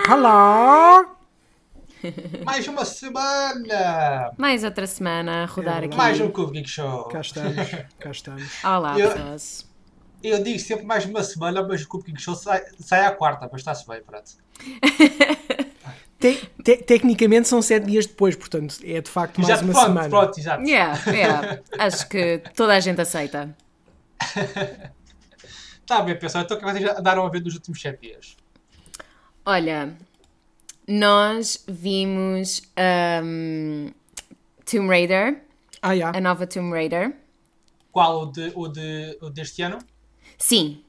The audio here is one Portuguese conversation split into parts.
Hello! Mais uma semana! Mais outra semana a rodar aqui. Mais um Cubo Geek Show! Cá estamos, cá estamos. Olá, pessoas. Eu digo sempre mais uma semana, mas o Cubo Geek Show sai à quarta, mas está-se bem, pronto. Tecnicamente são 7 dias depois, portanto é de facto mais uma semana. Pronto, exato. Yeah. Acho que toda a gente aceita. Está bem, pessoal. Então o que vocês já andaram a ver nos últimos 7 dias? Olha, nós vimos Tomb Raider, a nova Tomb Raider. Qual? O deste ano? Sim,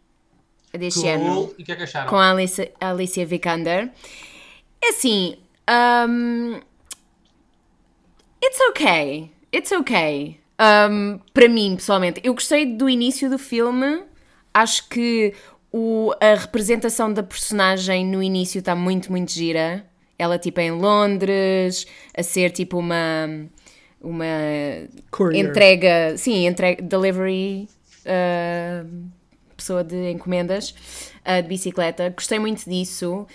a deste Cool. ano. E o que é que acharam? Com a Alicia Vikander. É assim, it's okay. Para mim, pessoalmente, eu gostei do início do filme. Acho que a representação da personagem no início está muito, muito gira. Ela, tipo, em Londres, a ser, tipo, uma Courier. delivery, pessoa de encomendas, de bicicleta. Gostei muito disso.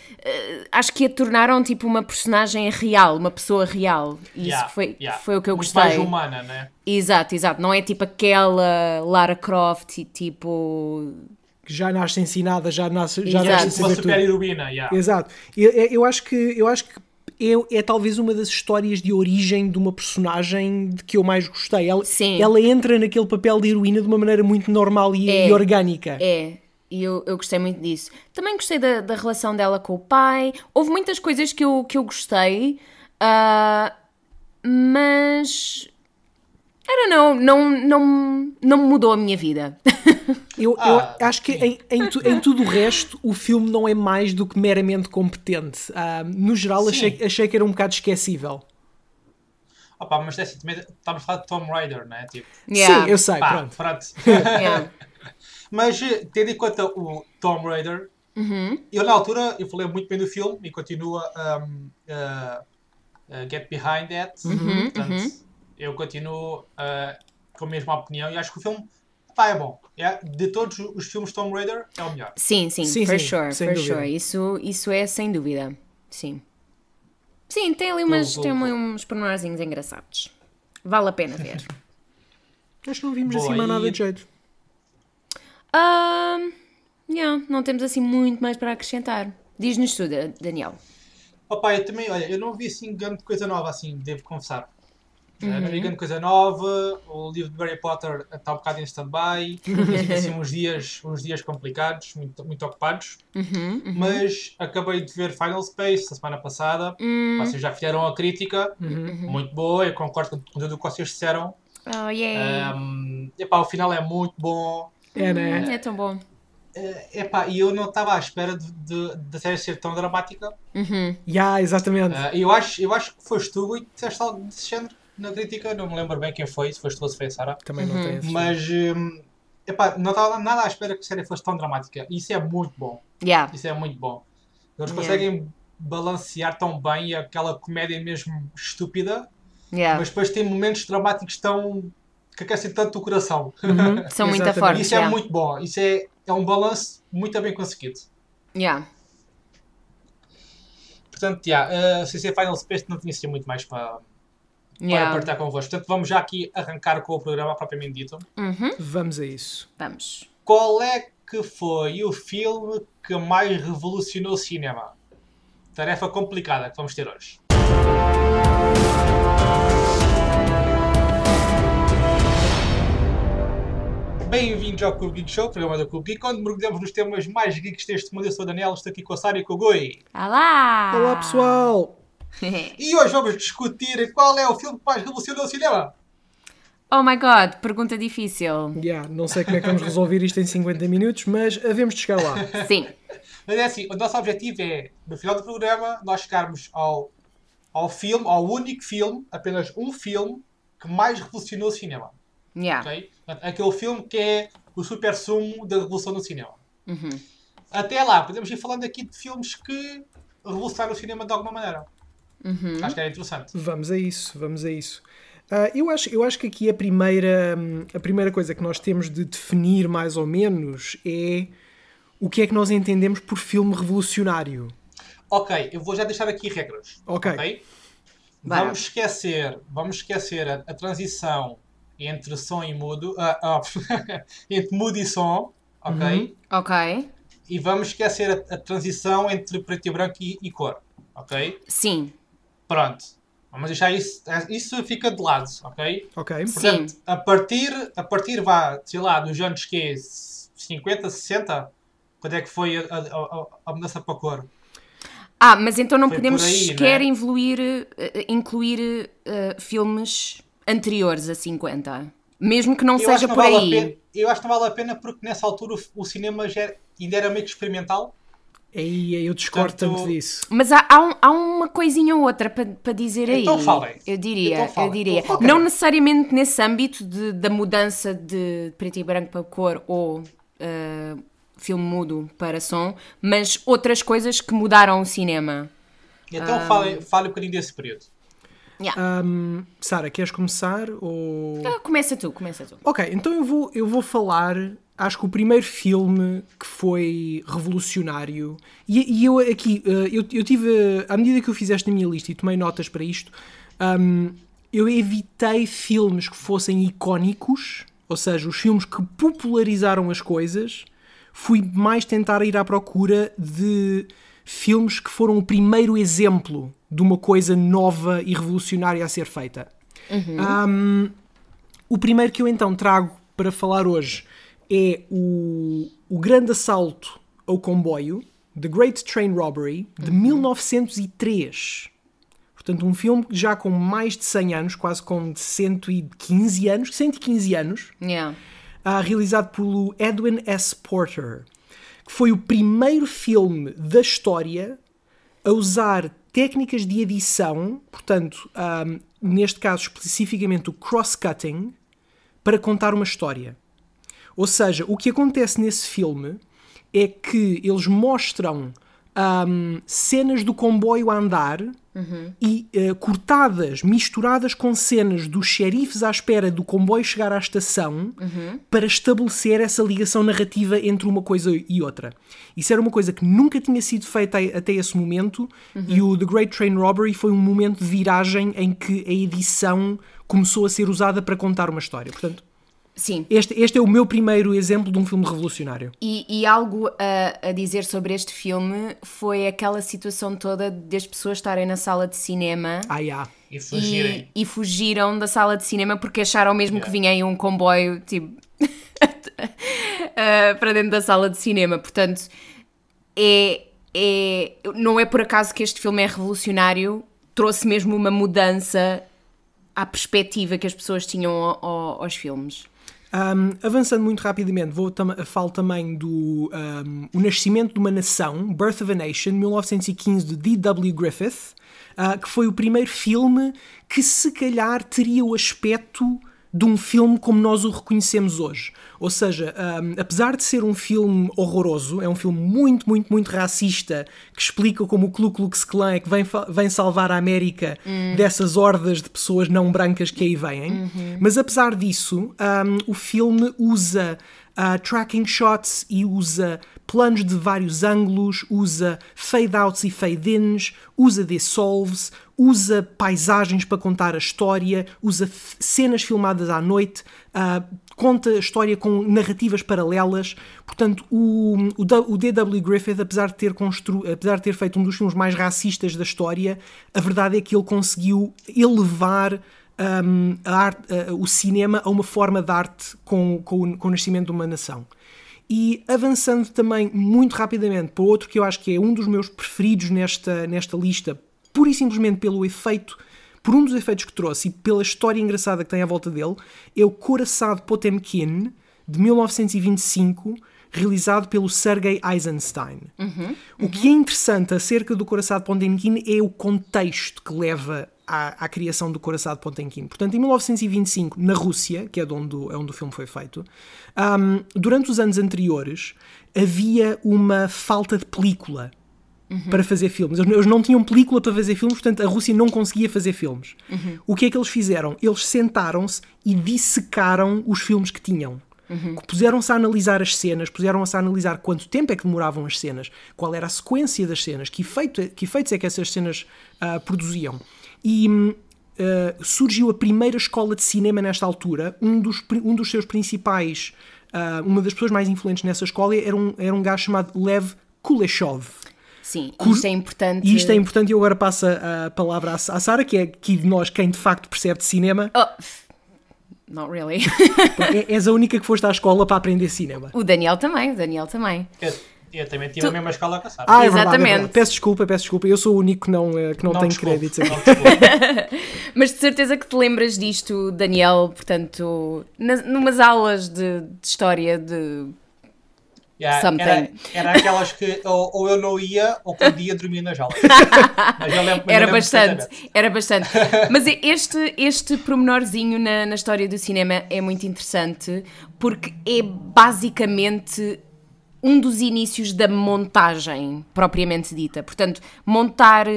Acho que a tornaram, tipo, uma personagem real, uma pessoa real. E isso foi o que eu muito gostei. mais humana, né? Exato. Não é, tipo, aquela Lara Croft, tipo... Que já nasce ensinada, já nasce Exato. sem Uma saber tudo. super heroína, Exato. Eu acho que é talvez uma das histórias de origem de uma personagem de que eu mais gostei. Ela entra naquele papel de heroína de uma maneira muito normal e orgânica. É, e eu gostei muito disso. Também gostei da relação dela com o pai. Houve muitas coisas que eu gostei, mas... I don't know, não mudou a minha vida. Eu acho que em tudo o resto o filme não é mais do que meramente competente. No geral achei que era um bocado esquecível. Opa, mas é assim, também estamos a falar de Tomb Raider, não é? Tipo, Sim, eu sei, pronto. Yeah. Mas tendo em conta o Tomb Raider, eu na altura eu falei muito bem do filme e continuo a get behind that. Portanto, eu continuo com a mesma opinião e acho que o filme é bom. De todos os filmes de Tomb Raider é o melhor. Sim, for sure. Isso é sem dúvida. Sim, tem ali uns pormenorzinhos engraçados. Vale a pena ver. Acho que não vimos assim mais nada de jeito. Não temos assim muito mais para acrescentar. Diz-nos tudo, Daniel. Opa, eu também, olha, eu não vi assim grande coisa nova, assim, devo confessar. Não vi grande coisa nova, o livro de Harry Potter está um bocado em stand-by, tive assim uns dias complicados, muito ocupados, mas acabei de ver Final Space a semana passada, vocês já fizeram a crítica, muito boa, eu concordo com tudo o que vocês disseram. Oh, yeah. O final é muito bom. É, né? É tão bom. E eu não estava à espera da série ser tão dramática. Exatamente. Eu acho que foste tu e disseste algo desse género na crítica, não me lembro bem quem foi, se foste tu ou se foi a Sara. Também não tem esse. Mas não estava nada à espera que a série fosse tão dramática. Isso é muito bom. Isso é muito bom. Eles conseguem balancear tão bem aquela comédia mesmo estúpida, mas depois tem momentos dramáticos que aquecem tanto o coração. São muito fortes. Isso é muito bom. Isso é um balanço muito bem conseguido. Portanto, se ser Final Space não tinha sido muito mais para partilhar convosco. Portanto, vamos já aqui arrancar com o programa propriamente dito. Vamos a isso. Vamos. Qual é que foi o filme que mais revolucionou o cinema? Tarefa complicada que vamos ter hoje. Bem-vindos ao Cubo Geek Show, programa do Cubo Geek, onde mergulhamos nos temas mais geeks deste mundo. Eu sou o Daniel, estou aqui com a Sara e com o Goi. Olá! Olá, pessoal! E hoje vamos discutir qual é o filme que mais revolucionou o cinema. Oh my god, pergunta difícil. Não sei como é que vamos resolver isto em 50 minutos, mas havemos de chegar lá. Sim. Mas é assim, o nosso objetivo é, no final do programa, nós chegarmos ao filme, ao único filme, apenas um filme, que mais revolucionou o cinema. Okay? Portanto, aquele filme que é o super sumo da revolução do cinema. Até lá, podemos ir falando aqui de filmes que revolucionaram o cinema de alguma maneira. Acho que era interessante. Vamos a isso. Eu acho que aqui a primeira coisa que nós temos de definir mais ou menos é o que é que nós entendemos por filme revolucionário. Ok, eu vou já deixar aqui regras. Ok? Vamos esquecer a transição entre som e mudo, entre mudo e som, ok? Ok. E vamos esquecer a transição entre preto e branco e cor, ok? Sim. Pronto. Vamos deixar isso fica de lado, ok? Ok. Portanto, sim. A partir sei lá, dos anos 50, 60, quando é que foi a mudança para a cor? Mas então não foi podemos aí, sequer né? incluir filmes anteriores a 50. Mesmo que não seja por aí. Eu acho que não vale a pena porque nessa altura o cinema ainda era meio que experimental. Eu discordo tanto disso. Mas há uma coisinha ou outra para dizer então aí. Falem. Eu diria. Okay. Não necessariamente nesse âmbito da mudança de preto e branco para cor ou filme mudo para som, mas outras coisas que mudaram o cinema. Então fale um bocadinho desse período. Yeah. Sara, queres começar? Ou... Começa tu. Ok, então eu vou falar, acho que o primeiro filme que foi revolucionário, e eu aqui, eu tive, à medida que eu fizeste na minha lista e tomei notas para isto, eu evitei filmes que fossem icónicos, ou seja, os filmes que popularizaram as coisas. Fui mais tentar ir à procura de filmes que foram o primeiro exemplo de uma coisa nova e revolucionária a ser feita. O primeiro que eu então trago para falar hoje é o Grande Assalto ao Comboio, The Great Train Robbery, de 1903. Portanto, um filme já com mais de 100 anos, quase com 115 anos. Yeah. Realizado pelo Edwin S. Porter, que foi o primeiro filme da história a usar técnicas de edição, portanto, neste caso especificamente o cross-cutting, para contar uma história. Ou seja, o que acontece nesse filme é que eles mostram cenas do comboio a andar e cortadas, misturadas com cenas dos xerifes à espera do comboio chegar à estação para estabelecer essa ligação narrativa entre uma coisa e outra. Isso era uma coisa que nunca tinha sido feita até esse momento e o The Great Train Robbery foi um momento de viragem em que a edição começou a ser usada para contar uma história. Portanto, sim. Este é o meu primeiro exemplo de um filme revolucionário. E algo a dizer sobre este filme foi aquela situação toda das pessoas estarem na sala de cinema e fugiram da sala de cinema porque acharam mesmo que vinha aí um comboio tipo, para dentro da sala de cinema. Portanto, não é por acaso que este filme é revolucionário, trouxe mesmo uma mudança à perspectiva que as pessoas tinham aos filmes. Avançando muito rapidamente, falo também do O Nascimento de uma Nação, Birth of a Nation, 1915, de D.W. Griffith, que foi o primeiro filme que se calhar teria o aspecto de um filme como nós o reconhecemos hoje. Ou seja, apesar de ser um filme horroroso, é um filme muito, muito, muito racista, que explica como o Ku Klux Klan é que vem salvar a América dessas hordas de pessoas não brancas que aí vêm. Mas apesar disso, o filme usa tracking shots e usa planos de vários ângulos, usa fade-outs e fade-ins, usa dissolves, usa paisagens para contar a história, usa cenas filmadas à noite, conta a história com narrativas paralelas. Portanto, o D.W. Griffith, apesar de ter feito um dos filmes mais racistas da história, a verdade é que ele conseguiu elevar o cinema a uma forma de arte com o nascimento de uma nação. E avançando também muito rapidamente para outro que eu acho que é um dos meus preferidos nesta lista, pura e simplesmente por um dos efeitos que trouxe e pela história engraçada que tem à volta dele, é o Coraçado Potemkin, de 1925, realizado pelo Sergei Eisenstein. O que é interessante acerca do Coraçado Potemkin é o contexto que leva à criação do Coraçado Potemkin. Portanto, em 1925, na Rússia, que é onde o filme foi feito, durante os anos anteriores, havia uma falta de película para fazer filmes. Eles não tinham película para fazer filmes, portanto, a Rússia não conseguia fazer filmes. O que é que eles fizeram? Eles sentaram-se e dissecaram os filmes que tinham. Puseram-se a analisar as cenas, puseram-se a analisar quanto tempo é que demoravam as cenas, qual era a sequência das cenas, que efeitos é que essas cenas produziam. E surgiu a primeira escola de cinema nesta altura. Um dos seus principais, uma das pessoas mais influentes nessa escola era um gajo chamado Lev Kuleshov. Sim, isto é importante. E isto é importante, e eu agora passo a palavra à Sara, que é aqui de nós quem de facto percebe de cinema. Not really. És a única que foste à escola para aprender cinema. O Daniel também. Eu também tive a mesma escola que a Sara. É verdade, é verdade. Peço desculpa. Eu sou o único que não tem créditos aqui. Mas de certeza que te lembras disto, Daniel, portanto, numas aulas de história de... Era aquelas que ou eu não ia ou que um dia dormia nas aulas. Era bastante. Mas este pormenorzinho na história do cinema é muito interessante porque é basicamente um dos inícios da montagem propriamente dita. Portanto, montar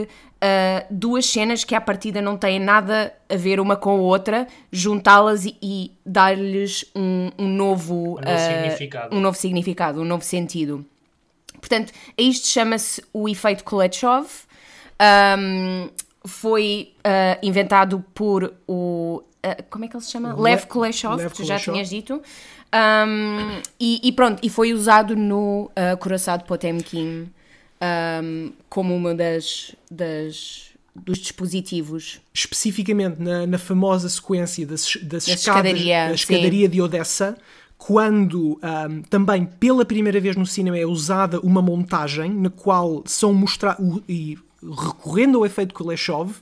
duas cenas que à partida não têm nada a ver uma com a outra, juntá-las e dar-lhes um novo significado, um novo sentido. Portanto, isto chama-se o efeito Kuleshov. Foi inventado por o... como é que ele se chama? Lev Kuleshov, que tu já tinhas dito. E pronto, e foi usado no Coração de Potemkin como uma dos dispositivos. Especificamente na famosa sequência da escadaria de Odessa, quando também pela primeira vez no cinema é usada uma montagem na qual são mostrados, e recorrendo ao efeito Kuleshov,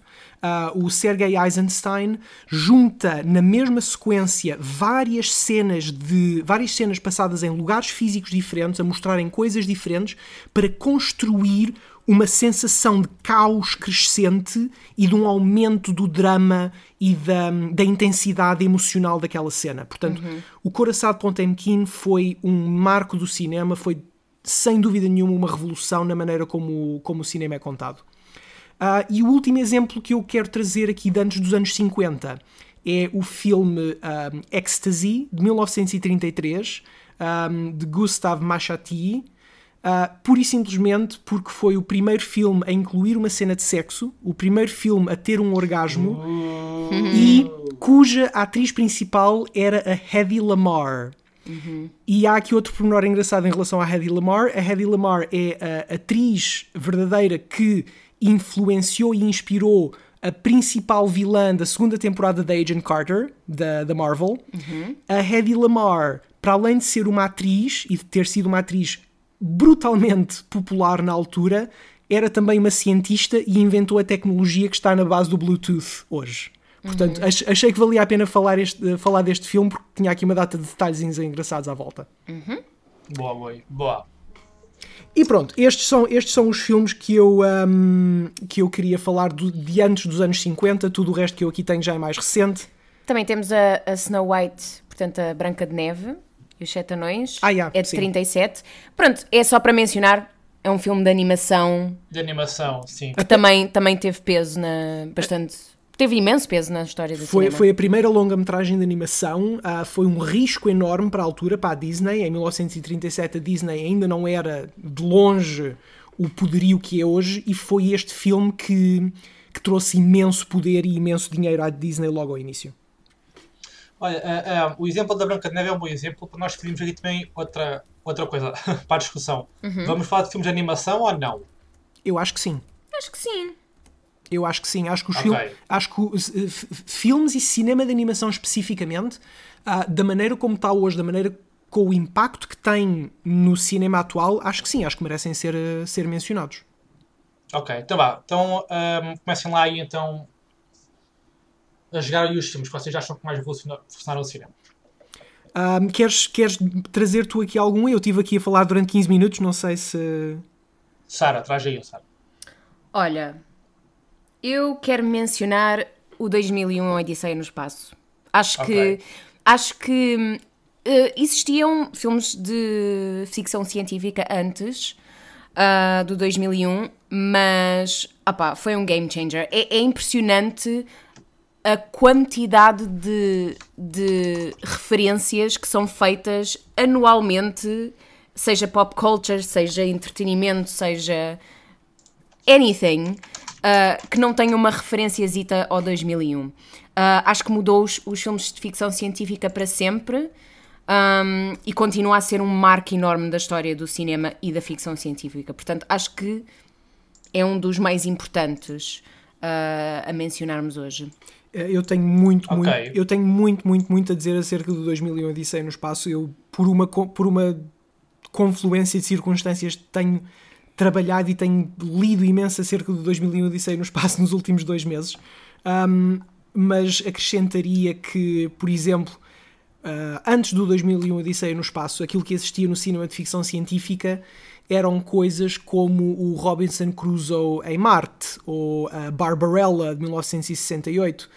o Sergei Eisenstein junta na mesma sequência várias cenas passadas em lugares físicos diferentes, a mostrarem coisas diferentes, para construir uma sensação de caos crescente e de um aumento do drama e da intensidade emocional daquela cena. Portanto, o Coração de Potemkin foi um marco do cinema, foi sem dúvida nenhuma uma revolução na maneira como o cinema é contado. E o último exemplo que eu quero trazer aqui de antes dos anos 50 é o filme Ecstasy, de 1933, de Gustav Machati, pura e simplesmente porque foi o primeiro filme a incluir uma cena de sexo, o primeiro filme a ter um orgasmo, e cuja atriz principal era a Hedy Lamarr. E há aqui outro pormenor engraçado em relação à Hedy Lamarr. A Hedy Lamarr é a atriz verdadeira que influenciou e inspirou a principal vilã da segunda temporada da Agent Carter, da Marvel. A Hedy Lamarr, para além de ser uma atriz e de ter sido uma atriz brutalmente popular na altura, era também uma cientista e inventou a tecnologia que está na base do Bluetooth hoje. Portanto, achei que valia a pena falar deste filme porque tinha aqui uma data de detalhes engraçados à volta. Boa. E pronto, estes são os filmes que eu queria falar de antes dos anos 50. Tudo o resto que eu aqui tenho já é mais recente. Também temos a Snow White, portanto a Branca de Neve e os Sete Anões. É de 37. Pronto, é só para mencionar, é um filme de animação. Sim. Que também teve peso teve imenso peso na história do cinema. Foi a primeira longa-metragem de animação, foi um risco enorme para a altura, para a Disney. Em 1937 a Disney ainda não era de longe o poderio que é hoje, e foi este filme que trouxe imenso poder e imenso dinheiro à Disney logo ao início. Olha, o exemplo da Branca de Neve é um bom exemplo, porque nós escolhemos aqui também outra coisa para a discussão. Vamos falar de filmes de animação ou não? Eu acho que sim. Acho que sim. Eu acho que sim. Acho que os filmes e cinema de animação especificamente, da maneira como está hoje, da maneira com o impacto que tem no cinema atual, acho que sim, acho que merecem ser mencionados. Ok, então vá. Então comecem lá aí então a jogar aí os filmes que vocês acham que mais revolucionaram o cinema. Queres trazer tu aqui algum? Eu estive aqui a falar durante 15 minutos, não sei se... Sara, traz aí, Sara. Olha, eu quero mencionar o 2001 Odisseia no Espaço. Acho que existiam filmes de ficção científica antes do 2001, mas foi um game changer. É impressionante a quantidade de referências que são feitas anualmente, seja pop culture, seja entretenimento, seja anything, que não tenha uma referenciazita ao 2001. Acho que mudou os filmes de ficção científica para sempre, e continua a ser um marco enorme da história do cinema e da ficção científica. Portanto, acho que é um dos mais importantes a mencionarmos hoje. Eu tenho muito a dizer acerca do 2001 Odisseia no Espaço. Eu, por uma confluência de circunstâncias, tenho trabalhado e tenho lido imenso acerca do 2001 Odisseia no Espaço nos últimos 2 meses. Mas acrescentaria que, por exemplo, antes do 2001 Odisseia no Espaço, aquilo que existia no cinema de ficção científica eram coisas como o Robinson Crusoe em Marte, ou a Barbarella, de 1968.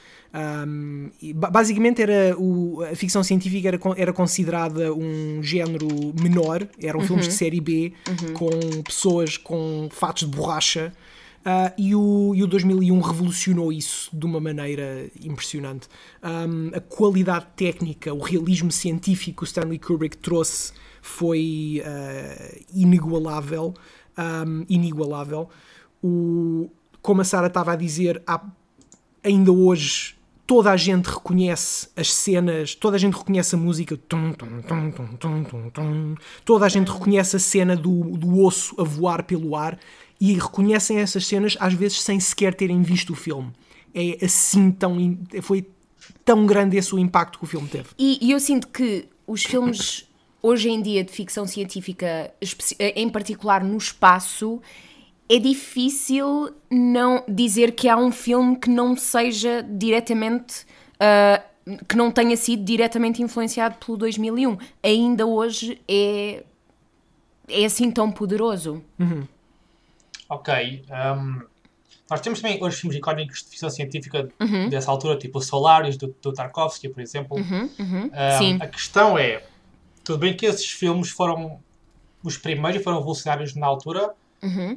Basicamente a ficção científica era considerada um género menor, eram filmes de série B, com pessoas com fatos de borracha, e o 2001 revolucionou isso de uma maneira impressionante. A qualidade técnica, o realismo científico que o Stanley Kubrick trouxe foi inigualável. Como a Sara estava a dizer, ainda hoje toda a gente reconhece as cenas, toda a gente reconhece a música, toda a gente reconhece a cena do osso a voar pelo ar, e reconhecem essas cenas às vezes sem sequer terem visto o filme. É assim foi tão grande esse o impacto que o filme teve. E eu sinto que os filmes hoje em dia de ficção científica, em particular no espaço, é difícil não dizer que há um filme que não seja diretamente, que não tenha sido diretamente influenciado pelo 2001. Ainda hoje é assim tão poderoso. Ok. Nós temos também hoje filmes icónicos de ficção científica dessa altura, tipo o Solaris, do Tarkovsky, por exemplo. Sim. A questão é, tudo bem que esses filmes foram os primeiros e foram revolucionários na altura,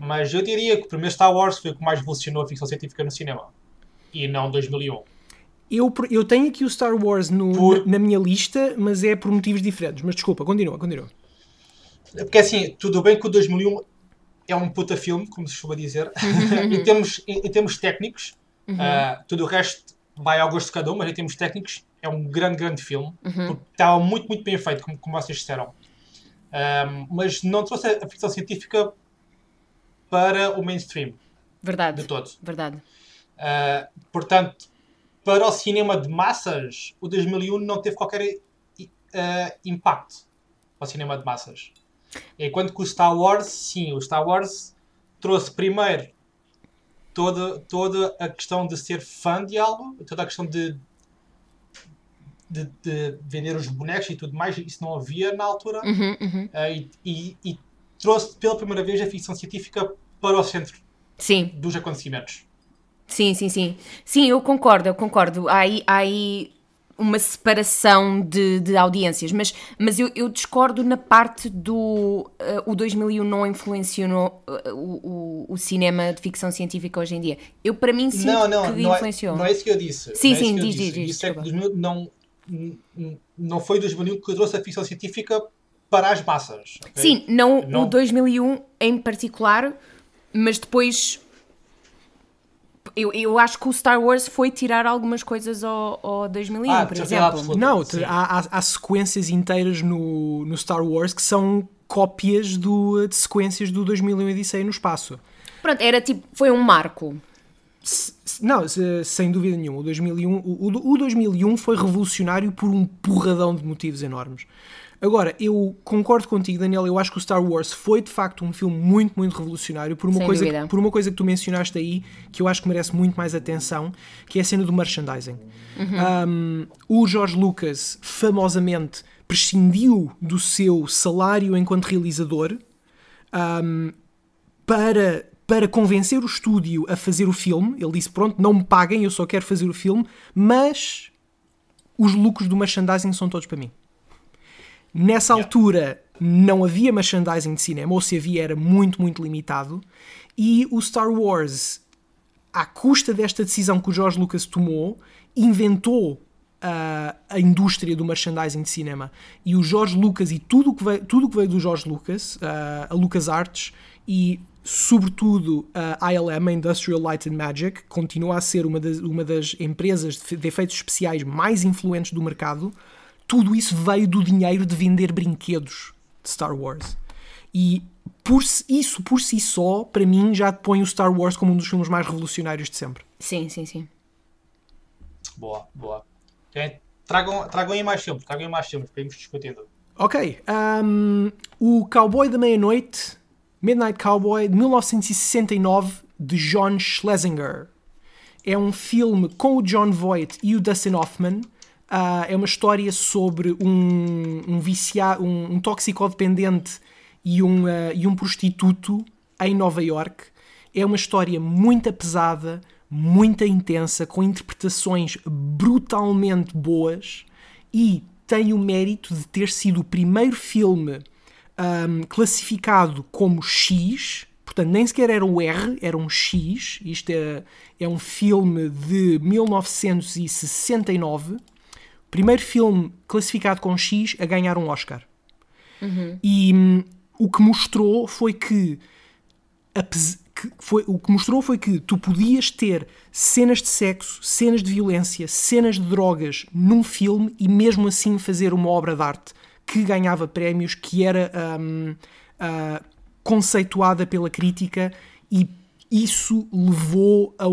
mas eu diria que o primeiro Star Wars foi o que mais revolucionou a ficção científica no cinema, e não 2001. Eu tenho aqui o Star Wars na minha lista, mas é por motivos diferentes. Mas desculpa, continua. Porque assim, tudo bem que o 2001 é um puta filme, como se costuma dizer, em termos técnicos, tudo o resto vai ao gosto de cada um, mas em termos técnicos é um grande filme, porque estava muito bem feito, como vocês disseram. Mas não trouxe a ficção científica para o mainstream. Verdade. De todo. Verdade. Portanto, para o cinema de massas, o 2001 não teve qualquer impacto ao cinema de massas. Enquanto que o Star Wars, sim, o Star Wars trouxe primeiro toda a questão de ser fã de algo, toda a questão de vender os bonecos e tudo mais, isso não havia na altura, e trouxe pela primeira vez a ficção científica para o centro dos acontecimentos. Sim, eu concordo. Há aí uma separação de audiências, mas eu discordo na parte do o 2001 não influenciou o cinema de ficção científica hoje em dia. Eu, para mim, sinto que influenciou. Não é isso que eu disse. Sim, diz. Isso é que não foi o 2001 que trouxe a ficção científica para as massas. Okay? Sim, não o 2001 em particular, mas depois... Eu acho que o Star Wars foi tirar algumas coisas ao 2001, por exemplo. Não, há sequências inteiras no Star Wars que são cópias de sequências do 2001 Odisseia no Espaço. Pronto, foi um marco. Não, sem dúvida nenhuma. O 2001 foi revolucionário por um porradão de motivos enormes. Agora, eu concordo contigo, Daniel, eu acho que o Star Wars foi de facto um filme muito revolucionário por uma coisa que tu mencionaste aí, que eu acho que merece muito mais atenção, que é a cena do merchandising. O George Lucas famosamente prescindiu do seu salário enquanto realizador para convencer o estúdio a fazer o filme. Ele disse, pronto, não me paguem, eu só quero fazer o filme, mas os lucros do merchandising são todos para mim. Nessa altura não havia merchandising de cinema, ou se havia era muito limitado, e o Star Wars à custa desta decisão que o George Lucas tomou, inventou a indústria do merchandising de cinema. E o George Lucas e tudo o que veio do George Lucas, a LucasArts e sobretudo a ILM, a Industrial Light and Magic, continua a ser uma das empresas de efeitos especiais mais influentes do mercado. Tudo isso veio do dinheiro de vender brinquedos de Star Wars. E por si só, para mim, já põe o Star Wars como um dos filmes mais revolucionários de sempre. Sim, sim, sim. Boa. Tragam aí mais filmes para irmos discutindo. Ok. O Cowboy da Meia-Noite, Midnight Cowboy, de 1969, de John Schlesinger. É um filme com o Jon Voight e o Dustin Hoffman. É uma história sobre um toxicodependente e um prostituto em Nova York. É uma história muito pesada, muito intensa, com interpretações brutalmente boas, e tem o mérito de ter sido o primeiro filme classificado como X, portanto nem sequer era o R, era um X. Isto é um filme de 1969, primeiro filme classificado com X a ganhar um Oscar. E o que mostrou foi que tu podias ter cenas de sexo, cenas de violência, cenas de drogas num filme e mesmo assim fazer uma obra de arte que ganhava prémios, que era conceituada pela crítica, e isso levou a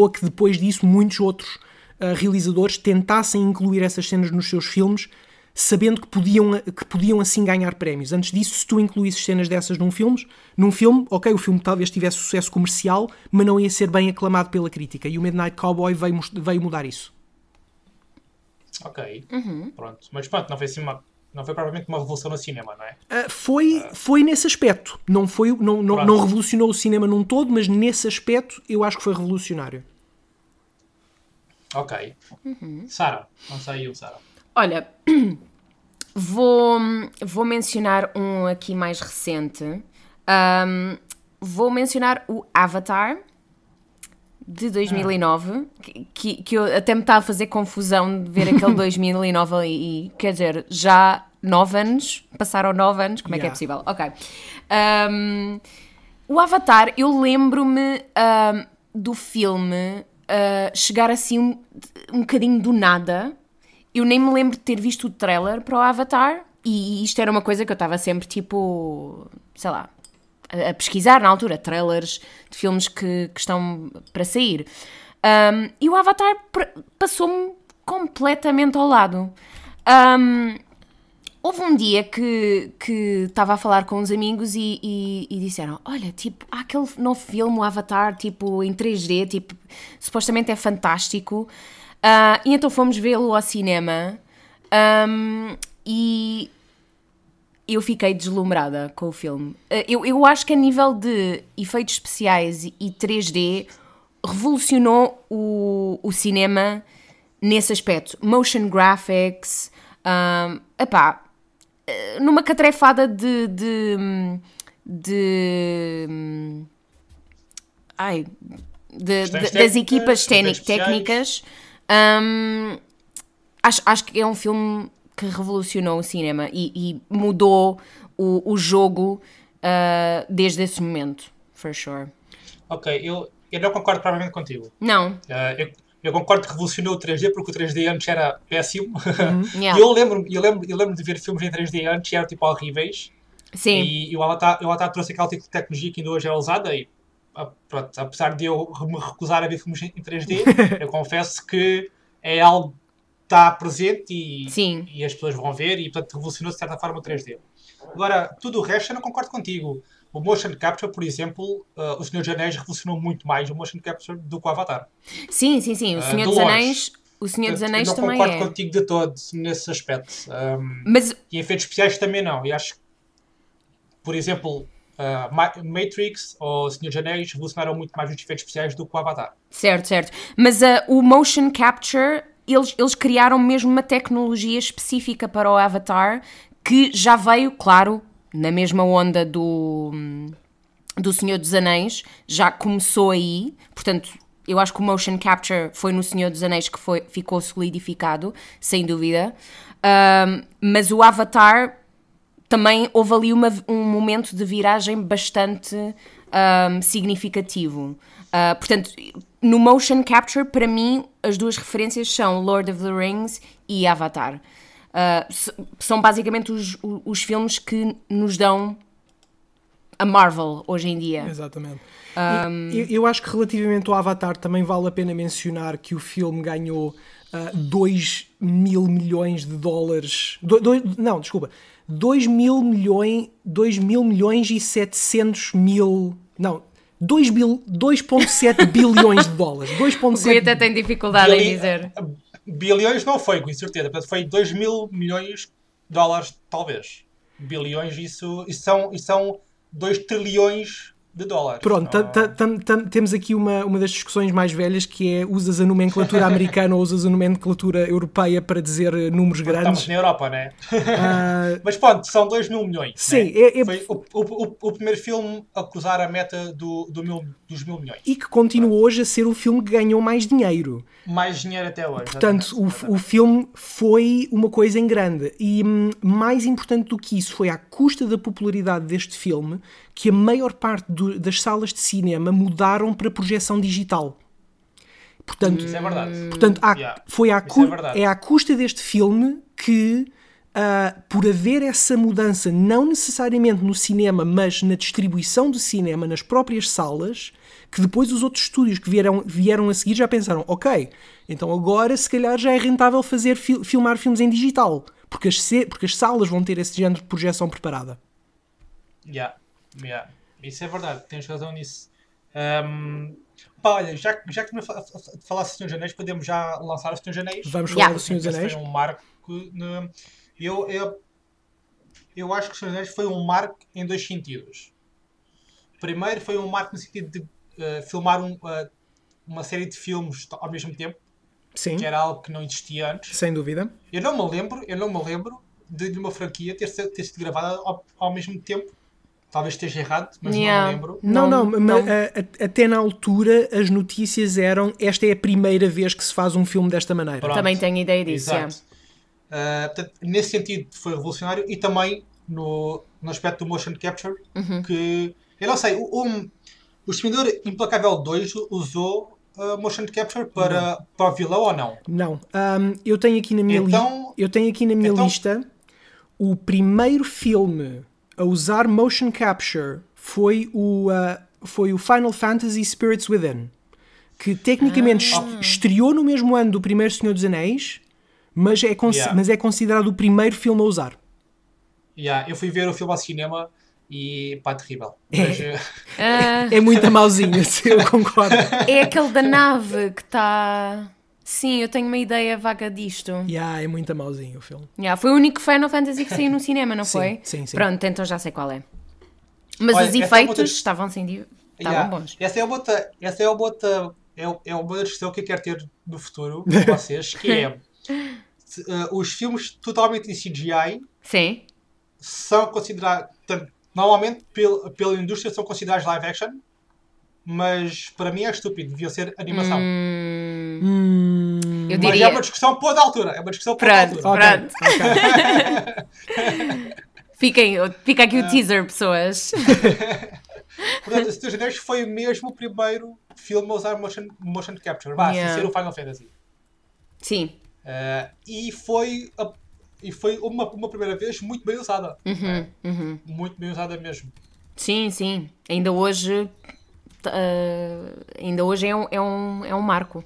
que depois disso muitos outros realizadores tentassem incluir essas cenas nos seus filmes, sabendo que podiam assim ganhar prémios. Antes disso, se tu incluísses cenas dessas num filme, ok, o filme talvez tivesse sucesso comercial, mas não ia ser bem aclamado pela crítica. E o Midnight Cowboy veio mudar isso. Ok, pronto. Mas pronto, não foi propriamente uma revolução no cinema, não é? Foi nesse aspecto. Não revolucionou o cinema num todo, mas nesse aspecto eu acho que foi revolucionário. Ok. Sara, não saiu, Sara. Olha, vou mencionar um aqui mais recente. Vou mencionar o Avatar, de 2009, que eu até me está a fazer confusão de ver aquele 2009 e quer dizer, já 9 anos, passaram 9 anos, como é que é possível? Ok. O Avatar, eu lembro-me do filme chegar assim um bocadinho do nada. Eu nem me lembro de ter visto o trailer para o Avatar, e isto era uma coisa que eu estava sempre tipo, sei lá, a pesquisar na altura, trailers de filmes que estão para sair. E o Avatar passou-me completamente ao lado. Houve um dia que estava a falar com uns amigos e disseram, olha, tipo, há aquele novo filme, o Avatar, tipo, em 3D, tipo, supostamente é fantástico. E então fomos vê-lo ao cinema, e eu fiquei deslumbrada com o filme. Eu acho que a nível de efeitos especiais e 3D revolucionou o cinema nesse aspecto. Motion graphics, numa catrefada das equipas técnicas. Acho que é um filme que revolucionou o cinema e mudou o jogo desde esse momento, for sure. Ok, eu não concordo provavelmente contigo. Não. Eu concordo que revolucionou o 3D, porque o 3D antes era péssimo. Yeah. E eu lembro de ver filmes em 3D antes e eram tipo horríveis. Sim. E o Avatar trouxe aquela tipo de tecnologia que ainda hoje é usada, e pronto, apesar de eu me recusar a ver filmes em 3D, eu confesso que é algo que está presente e as pessoas vão ver, e portanto revolucionou de certa forma o 3D. Agora, tudo o resto eu não concordo contigo. O motion capture, por exemplo, o Senhor dos Anéis revolucionou muito mais o motion capture do que o Avatar. Sim. O Senhor dos Anéis, não também concordo contigo de todo nesse aspecto. Mas... E efeitos especiais também não. E acho que, por exemplo, Matrix ou o Senhor dos Anéis revolucionaram muito mais os efeitos especiais do que o Avatar. Certo. Mas o motion capture, eles criaram mesmo uma tecnologia específica para o Avatar, que já veio, claro, na mesma onda do do Senhor dos Anéis já começou aí, portanto, eu acho que o motion capture foi no Senhor dos Anéis que ficou solidificado, sem dúvida. Mas o Avatar também houve ali um momento de viragem bastante significativo. Portanto, no motion capture, para mim, as duas referências são Lord of the Rings e Avatar. São basicamente os filmes que nos dão a Marvel hoje em dia. Exatamente. Eu acho que relativamente ao Avatar também vale a pena mencionar que o filme ganhou 2 mil milhões de dólares. 2 mil milhões e 700 mil. Não, 2,7 bilhões de dólares. 2,7 até tem dificuldade em dizer. Bilhões não foi, com certeza. Portanto, foi 2 mil milhões de dólares, talvez. Bilhões, isso são 2 trilhões de dólares. Pronto, temos aqui uma das discussões mais velhas, que é: usas a nomenclatura americana ou usas a nomenclatura europeia para dizer números grandes? Estamos na Europa, né? Mas pronto, são 2 mil milhões. Sim, né? Foi o primeiro filme a cruzar a meta dos 1.000 milhões. E que continua hoje a ser o filme que ganhou mais dinheiro. Mais dinheiro até hoje. Portanto, o filme foi uma coisa em grande. E mais importante do que isso, foi à custa da popularidade deste filme que a maior parte das salas de cinema mudaram para projeção digital. Portanto, isso é verdade. Portanto, é à custa deste filme que, por haver essa mudança, não necessariamente no cinema, mas na distribuição do cinema, nas próprias salas, que depois os outros estúdios que vieram a seguir já pensaram: ok, então agora se calhar já é rentável filmar filmes em digital, porque as salas vão ter esse género de projeção preparada. Isso é verdade, tens razão nisso. Olha, já que me falaste do Senhor dos Anéis, podemos já lançar o Senhor dos Anéis. Vamos falar do Senhor dos Anéis. Foi um marco. Eu acho que o Senhor dos Anéis foi um marco em 2 sentidos. Primeiro, foi um marco no sentido de filmar uma série de filmes ao mesmo tempo. Sim. Que era algo que não existia antes. Sem dúvida. Eu não me lembro de uma franquia ter sido gravada ao mesmo tempo. Talvez esteja errado, mas não me lembro. Não. Até na altura as notícias eram: esta é a primeira vez que se faz um filme desta maneira. Pronto. Também tenho ideia disso. Exato. Portanto, nesse sentido foi revolucionário, e também no aspecto do motion capture, que eu não sei, o Exterminador Implacável 2 usou motion capture para o vilão ou não? Não. Eu tenho aqui na minha lista o primeiro filme a usar motion capture foi o Final Fantasy Spirits Within, que tecnicamente estreou no mesmo ano do primeiro Senhor dos Anéis, mas é considerado o primeiro filme a usar. Eu fui ver o filme ao cinema e terrível. É muito mauzinho, eu concordo. É aquele da nave que está... Sim, eu tenho uma ideia vaga disto. É muito mauzinho o filme. Foi o único Final Fantasy que saiu no cinema, não foi? Sim. Pronto, então já sei qual é. Mas os efeitos estavam bons. Essa é uma discussão que eu quero ter no futuro com vocês, que é os filmes totalmente em CGI são considerados, normalmente pela indústria são considerados live action, mas para mim é estúpido, devia ser animação. Eu diria... Mas é uma discussão para outra altura. Pronto. Fica aqui o teaser, pessoas. Portanto, o Senhor dos Anéis foi mesmo o primeiro filme a usar motion capture. Sem ser o Final Fantasy. Sim. E foi uma primeira vez muito bem usada. Muito bem usada mesmo. Sim. Ainda hoje é um marco.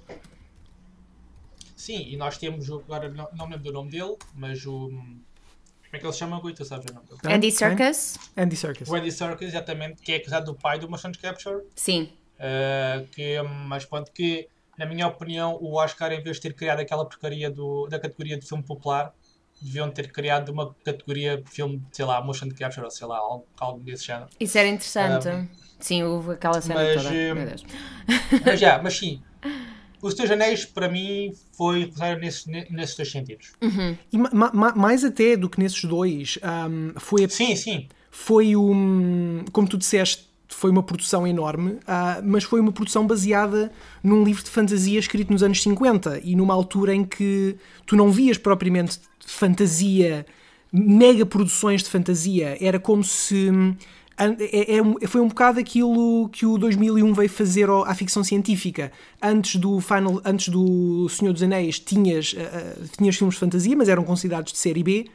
Sim, e nós temos, agora não me lembro do nome dele, mas como é que ele se chama? Tu sabes o nome dele? Andy Serkis. O Andy Serkis, exatamente, que é acusado do pai do motion capture. Sim. Mas pronto, que na minha opinião o Oscar, em vez de ter criado aquela porcaria da categoria de filme popular, deviam ter criado uma categoria de filme, sei lá, motion capture, ou sei lá, algo desse género. Isso era interessante. Sim, houve aquela cena toda. Meu Deus. Mas sim, o Senhor dos Anéis, para mim, foi nesses 2 sentidos. E mais até do que nesses 2, Sim. Foi como tu disseste, foi uma produção enorme, mas foi uma produção baseada num livro de fantasia escrito nos anos 50 e numa altura em que tu não vias propriamente fantasia, mega produções de fantasia. Era como se... foi um bocado aquilo que o 2001 veio fazer à ficção científica. Antes do Senhor dos Anéis tinhas filmes de fantasia, mas eram considerados de série B,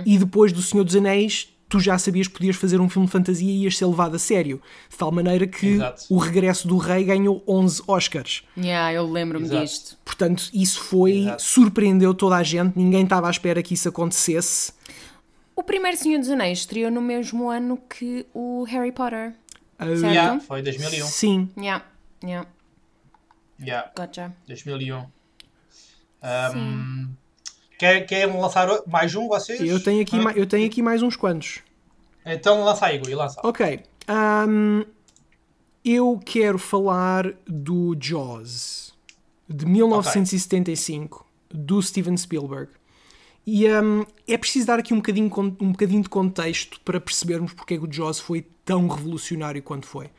e depois do Senhor dos Anéis tu já sabias que podias fazer um filme de fantasia e ias ser levado a sério. De tal maneira que O Regresso do Rei ganhou 11 Oscars. Eu lembro-me disto. Portanto, isso surpreendeu toda a gente, ninguém estava à espera que isso acontecesse. O primeiro Senhor dos Anéis estreou no mesmo ano que o Harry Potter, certo? Foi 2001. Sim. Gotcha. 2001. Querem lançar mais um, vocês? Eu tenho aqui mais uns quantos. Então lança aí, Gui, lança. Ok. Eu quero falar do Jaws, de 1975, do Steven Spielberg. E é preciso dar aqui um bocadinho de contexto para percebermos porque é que o Jaws foi tão revolucionário quanto foi.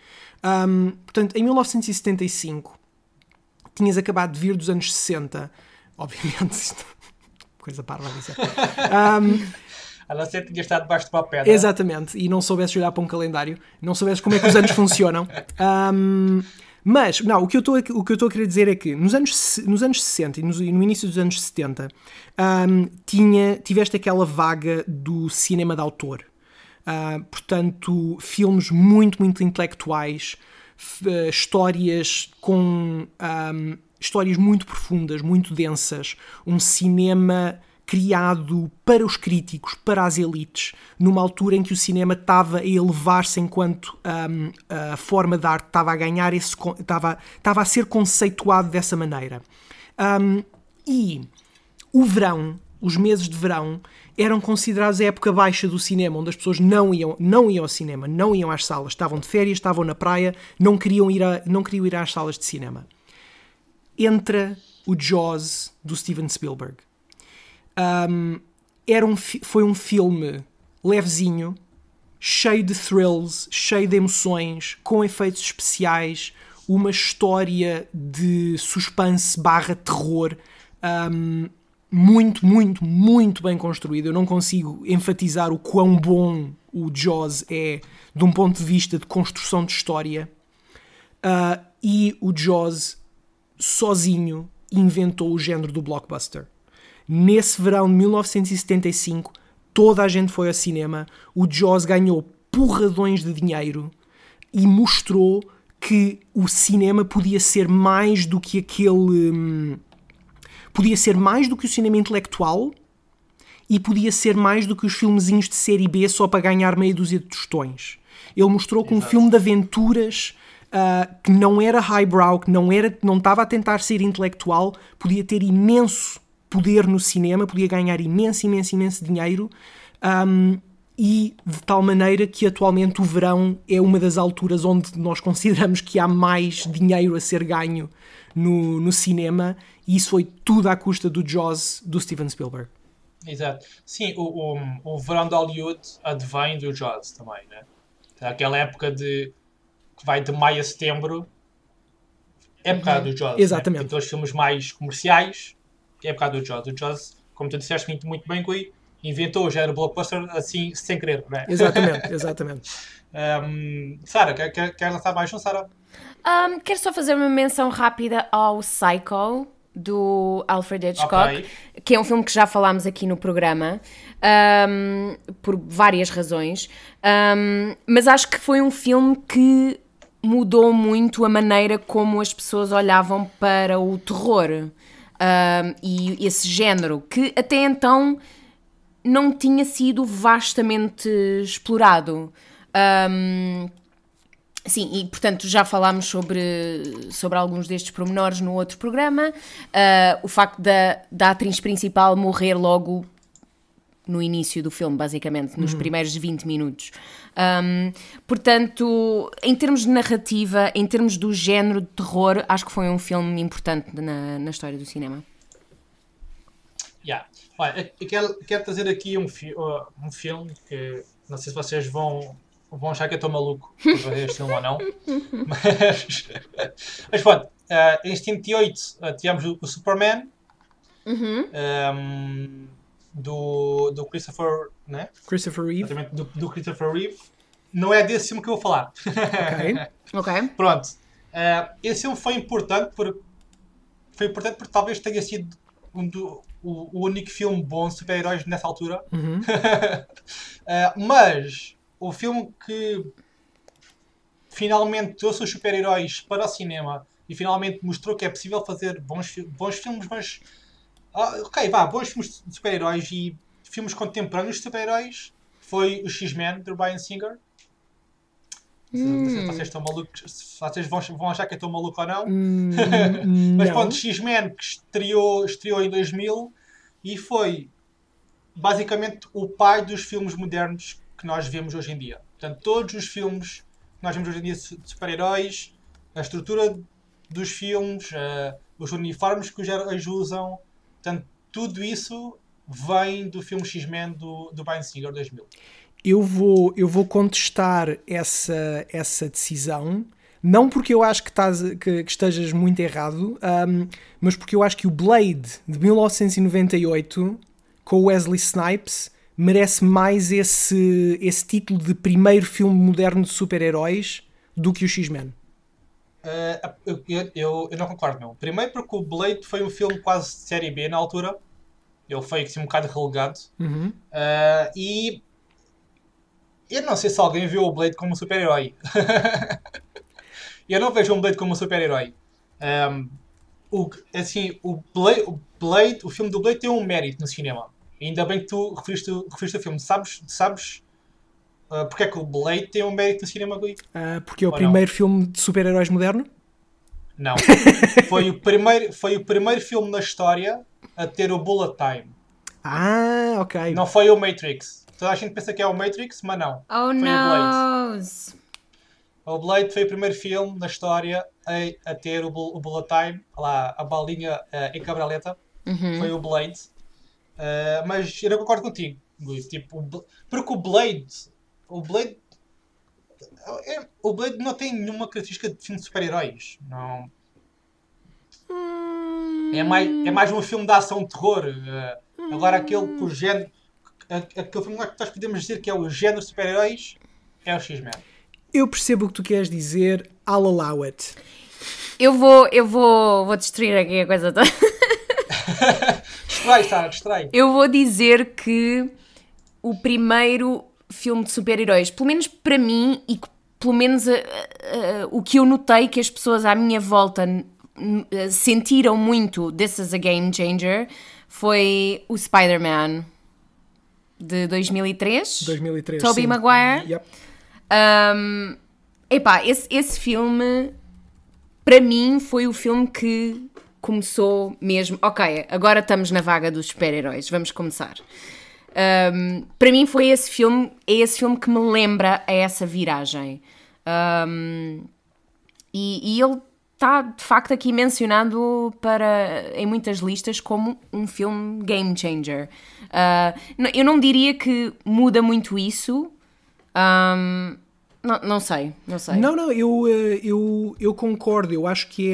Portanto, em 1975, tinhas acabado de vir dos anos 60, obviamente, coisa parva a dizer. A não ser que tinha estado debaixo de uma pedra. Exatamente, e não soubesses olhar para um calendário, não soubesses como é que os anos funcionam. Mas, não, o que eu estou a querer dizer é que nos anos 60 e no início dos anos 70 tiveste aquela vaga do cinema de autor. Portanto, filmes muito, muito intelectuais, histórias com... histórias muito profundas, muito densas, um cinema criado para os críticos, para as elites, numa altura em que o cinema estava a elevar-se enquanto a forma de arte estava a ganhar estava a ser conceituado dessa maneira. E o verão, os meses de verão, eram considerados a época baixa do cinema, onde as pessoas não iam ao cinema, não iam às salas, estavam de férias, estavam na praia, não queriam ir às salas de cinema. Entra o Jaws do Steven Spielberg. Foi um filme levezinho, cheio de thrills, cheio de emoções, com efeitos especiais, uma história de suspense / terror, muito, muito, muito bem construído. Eu não consigo enfatizar o quão bom o Jaws é de um ponto de vista de construção de história. E o Jaws sozinho inventou o género do blockbuster. Nesse verão de 1975, toda a gente foi ao cinema, o Jaws ganhou porradões de dinheiro e mostrou que o cinema podia ser mais do que podia ser mais do que o cinema intelectual e podia ser mais do que os filmezinhos de série B só para ganhar meia dúzia de tostões. Ele mostrou que um filme de aventuras que não era highbrow, que não estava a tentar ser intelectual, podia ter imenso poder no cinema, podia ganhar imenso dinheiro, e de tal maneira que atualmente o verão é uma das alturas onde nós consideramos que há mais dinheiro a ser ganho no cinema, e isso foi tudo à custa do Jaws do Steven Spielberg. Exato. Sim, o verão de Hollywood advém do Jaws também, né? Aquela época que vai de maio a setembro, é por causa do Jaws. Exatamente. Né? Aqueles filmes mais comerciais, é por causa do Jaws. O Jaws, como tu disseste muito bem, Gui, inventou o género blockbuster assim, sem querer, não é? Exatamente. Sara, quer lançar mais um, Sara? Quero só fazer uma menção rápida ao Psycho, do Alfred Hitchcock, que é um filme que já falámos aqui no programa, por várias razões, mas acho que foi um filme que mudou muito a maneira como as pessoas olhavam para o terror. E esse género, que até então não tinha sido vastamente explorado. Sim, e portanto já falámos sobre alguns destes pormenores no outro programa. O facto da atriz principal morrer logo no início do filme, basicamente, nos primeiros 20 minutos. Portanto, em termos de narrativa, em termos do género de terror, acho que foi um filme importante na história do cinema. Olha, eu quero trazer aqui um filme que não sei se vocês vão vão achar que eu estou maluco por ver este filme ou não. Mas pronto, em 78 tivemos o Superman, do Christopher, né? Christopher Reeve. Do Christopher Reeve. Não é desse filme que eu vou falar. Ok. Pronto. Esse filme foi importante porque talvez tenha sido o único filme bom de super-heróis nessa altura. Mas o filme que finalmente trouxe os super-heróis para o cinema e finalmente mostrou que é possível fazer bons filmes, mas bons filmes de super-heróis e filmes contemporâneos de super-heróis foi o X-Men, do Bryan Singer. Não sei se vocês estão malucos, se vocês vão achar que eu estou maluco ou não. Mas pronto, X-Men que estreou em 2000 e foi basicamente o pai dos filmes modernos que nós vemos hoje em dia. Portanto, todos os filmes que nós vemos hoje em dia de super-heróis, a estrutura dos filmes, os uniformes que os heróis usam, portanto, tudo isso vem do filme X-Men do Bryan Singer 2000. Eu vou contestar essa decisão, não porque eu acho que estejas muito errado, mas porque eu acho que o Blade de 1998 com o Wesley Snipes merece mais esse título de primeiro filme moderno de super-heróis do que o X-Men. Eu não concordo, não. Primeiro porque o Blade foi um filme quase de série B na altura. Ele foi assim, um bocado relegado. E eu não sei se alguém viu o Blade como um super-herói. Eu não vejo o Blade como um super-herói. O filme do Blade tem um mérito no cinema. Ainda bem que tu referiste o filme. Sabes porque é que o Blade tem um mérito no cinema, Gui? Porque é o primeiro filme de super-heróis moderno? Não. Foi o primeiro filme na história a ter o bullet time. Ok. Não foi o Matrix. Toda a gente pensa que é o Matrix, mas não. Oh, foi não. o Blade. O Blade foi o primeiro filme na história a ter o bullet time. Lá, a balinha em cabraleta. Foi o Blade. Mas eu não concordo contigo, Luís. Tipo, porque o Blade não tem nenhuma característica de filme de super-heróis. Não. É mais um filme de ação de terror. Agora aquele com o género. Aquele filme que nós podemos dizer que é o género de super-heróis é o X-Men. Eu percebo o que tu queres dizer. I'll allow it. Eu vou destruir aqui a coisa toda. Distrai. Eu vou dizer que o primeiro filme de super-heróis, pelo menos para mim, e pelo menos o que eu notei que as pessoas à minha volta sentiram muito This is a Game Changer, foi o Spider-Man de 2003. Tobey Maguire. Yep. Esse filme para mim foi o filme que começou mesmo, ok, agora estamos na vaga dos super-heróis, vamos começar. Para mim foi esse filme que me lembra a essa viragem. E ele está de facto aqui mencionado em muitas listas como um filme game changer. Eu não diria que muda muito isso. Não sei. Não, eu concordo. Eu acho que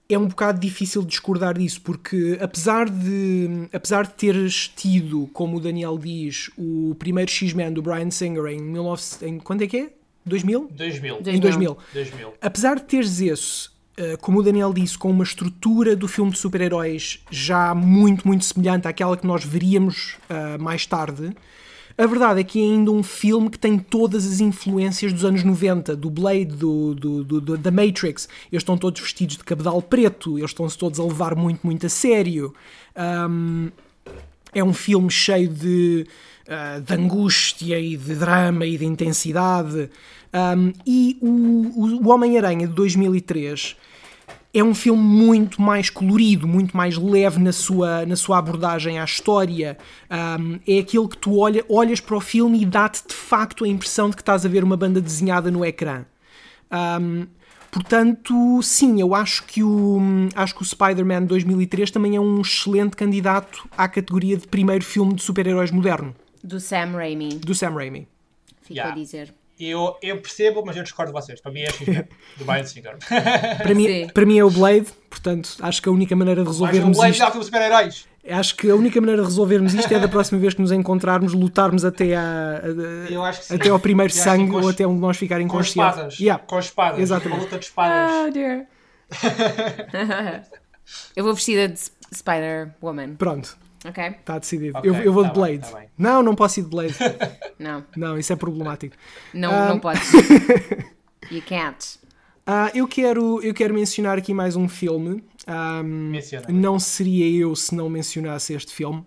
é um bocado difícil discordar disso, porque apesar de teres tido, como o Daniel diz, o primeiro X-Men do Bryan Singer em quando é que é? 2000? 2000. Em 2000. Apesar de teres esse, como o Daniel disse, com uma estrutura do filme de super-heróis já muito, muito semelhante àquela que nós veríamos mais tarde, a verdade é que é ainda um filme que tem todas as influências dos anos 90, do Blade, da Matrix. Eles estão todos vestidos de cabedal preto, eles estão-se todos a levar muito, muito a sério. É um filme cheio de angústia e de drama e de intensidade. E o Homem-Aranha de 2003 é um filme muito mais colorido, muito mais leve na sua abordagem à história. É aquele que tu olhas para o filme e dá-te de facto a impressão de que estás a ver uma banda desenhada no ecrã. Portanto, sim, eu acho que o Spider-Man 2003 também é um excelente candidato à categoria de primeiro filme de super-heróis moderno. Do Sam Raimi. ficou a dizer. Eu percebo, mas eu discordo de vocês. Para mim é X-Men, do Bryan Singer. para mim é o Blade, portanto, acho que a única maneira de resolvermos isto... isto... Mas super-heróis. Acho que a única maneira de resolvermos isto é da próxima vez que nos encontrarmos, lutarmos até, até ao primeiro sangue ou até onde nós ficarem conscientes. Com espadas. Exatamente. Uma luta de espadas. Oh, dear. Eu vou vestida de Spider-Woman. Pronto. Ok. Está decidido. Okay, eu vou de Blade. Bem. Não posso ir de Blade. Não, isso é problemático. Não podes. You can't. Eu quero mencionar aqui mais um filme. Não seria eu se não mencionasse este filme.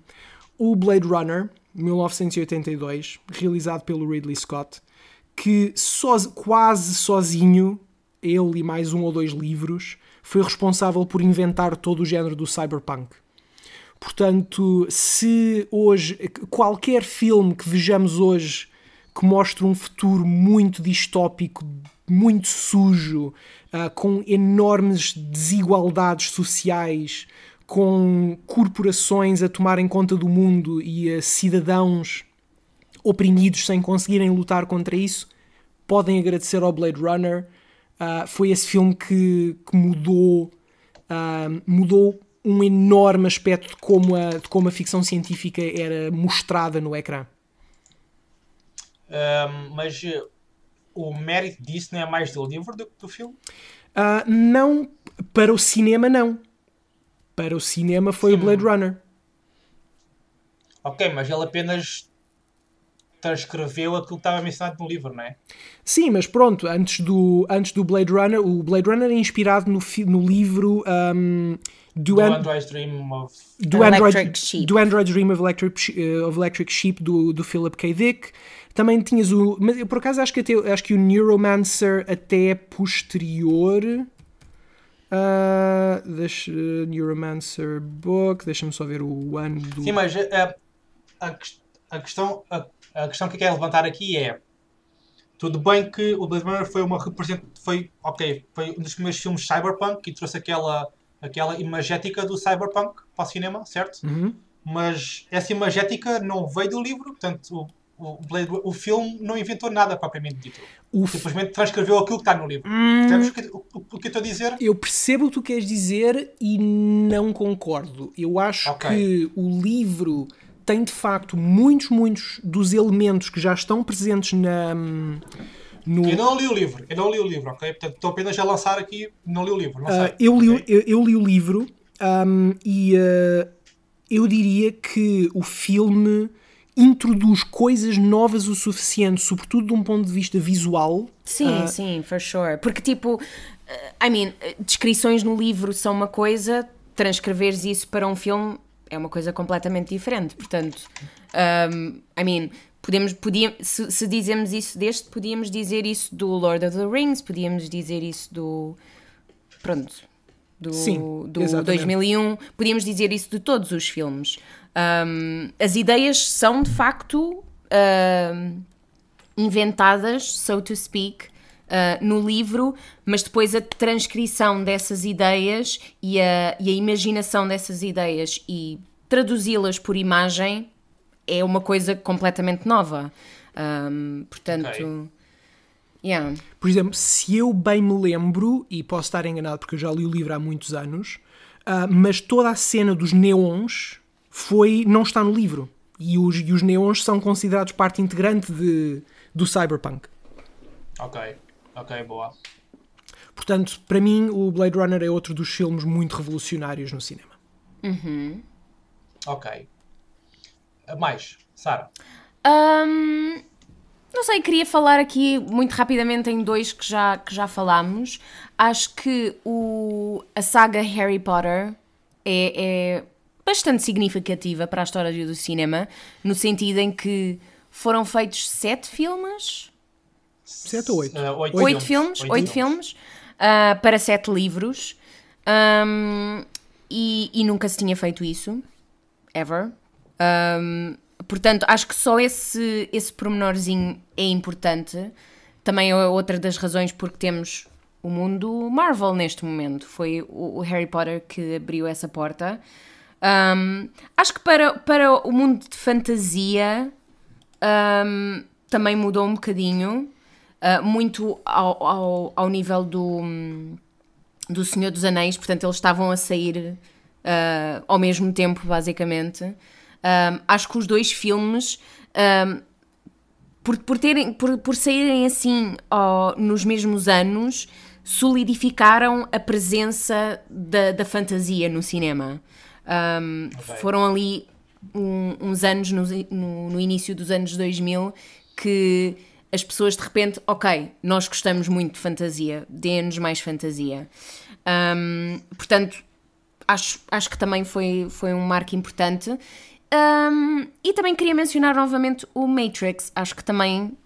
O Blade Runner, 1982, realizado pelo Ridley Scott, que quase sozinho, ele e mais um ou dois livros, foi responsável por inventar todo o género do cyberpunk. Portanto, se hoje, qualquer filme que vejamos hoje que mostre um futuro muito distópico, muito sujo, com enormes desigualdades sociais, com corporações a tomarem conta do mundo e cidadãos oprimidos sem conseguirem lutar contra isso, podem agradecer ao Blade Runner. Foi esse filme que mudou um enorme aspecto de como a ficção científica era mostrada no ecrã. Mas o mérito disso não é mais do livro do que do filme? Não, para o cinema não. Para o cinema foi o Blade Runner. Ok, mas ele apenas transcreveu aquilo que estava mencionado no livro, não é? Sim, mas pronto, antes do Blade Runner, o Blade Runner é inspirado no livro do Android's Dream of Electric Sheep do Philip K. Dick. Também tinhas mas eu por acaso acho que o Neuromancer até é posterior. Neuromancer Book, deixa-me só ver o ano do... Sim, mas a questão que eu quero levantar aqui é: tudo bem que o Blade Runner foi um dos primeiros filmes cyberpunk que trouxe aquela imagética do cyberpunk para o cinema, certo? Uhum. Mas essa imagética não veio do livro, portanto o filme não inventou nada propriamente dito. Simplesmente transcreveu aquilo que está no livro. Percebes o que eu estou a dizer? Eu percebo o que tu queres dizer e não concordo. Eu acho que o livro tem de facto muitos dos elementos que já estão presentes no... Eu não li o livro, ok? Portanto, estou apenas a lançar aqui, não li o livro, não sei. Eu li o livro e eu diria que o filme introduz coisas novas o suficiente, sobretudo de um ponto de vista visual. Sim, for sure. Porque tipo, descrições no livro são uma coisa, transcreveres isso para um filme é uma coisa completamente diferente. Portanto, se dizemos isso deste, podíamos dizer isso do Lord of the Rings, podíamos dizer isso do 2001, podíamos dizer isso de todos os filmes. As ideias são de facto inventadas, so to speak, no livro, mas depois a transcrição dessas ideias e a imaginação dessas ideias e traduzi-las por imagem é uma coisa completamente nova. Portanto, yeah. Por exemplo, se eu bem me lembro, e posso estar enganado porque eu já li o livro há muitos anos, mas toda a cena dos neons não está no livro. E os neons são considerados parte integrante do cyberpunk. Ok, boa. Portanto, para mim, o Blade Runner é outro dos filmes muito revolucionários no cinema. Uhum. Ok. Mais, Sara? Não sei, queria falar aqui muito rapidamente em dois que já falámos. Acho que a saga Harry Potter é bastante significativa para a história do cinema, no sentido em que foram feitos 7 filmes... 7 ou 8? 8 filmes para 7 livros. E nunca se tinha feito isso. Ever. Portanto, acho que só esse pormenorzinho é importante. Também é outra das razões porque temos o mundo Marvel neste momento. Foi o Harry Potter que abriu essa porta. Acho que para o mundo de fantasia também mudou um bocadinho, muito ao nível do Senhor dos Anéis, portanto eles estavam a sair ao mesmo tempo, basicamente. Acho que os dois filmes, por saírem assim nos mesmos anos, solidificaram a presença da fantasia no cinema. Foram ali uns anos no início dos anos 2000 que as pessoas de repente, ok, nós gostamos muito de fantasia, dê-nos mais fantasia. Portanto, acho que também foi um marco importante. E também queria mencionar novamente o Matrix. Acho que também,